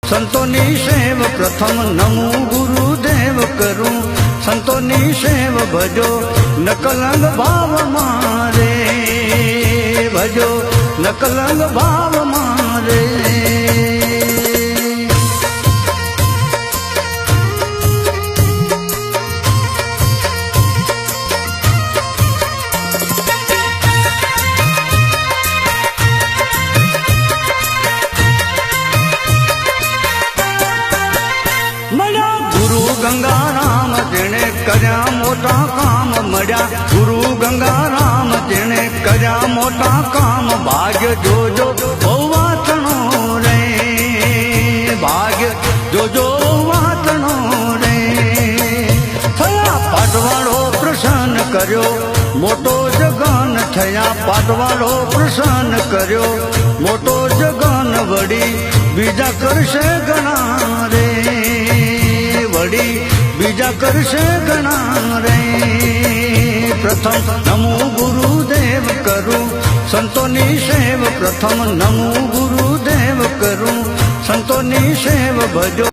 સંતોની સેવ પ્રથમ નમો ગુરુદેવ કરું સંતોની સેવ ભજો નકલંગ ભાવ મારે ભજો નકલંગ ભાવ મારે ગંગારામ જેણે કર્યા મોટા કામ મળ્યા ગુરુ ગંગારામ જેણે કર્યા મોટા કામ ભાગ્ય જોજો વાતણો રે ભાગ્ય જોજો વાતણો રે થયા પાટવાળો પ્રસન્ન કર્યો મોટો જગન થયા પાટવાળો પ્રસન્ન કર્યો મોટો જગન વળી બીજા કરશે ગણા રે વળી બીજા કરશે ગણા રે પ્રથમ નમો ગુરુદેવ કરું સંતોની સેવ પ્રથમ નમો ગુરુદેવ કરું સંતોની સેવ ભજો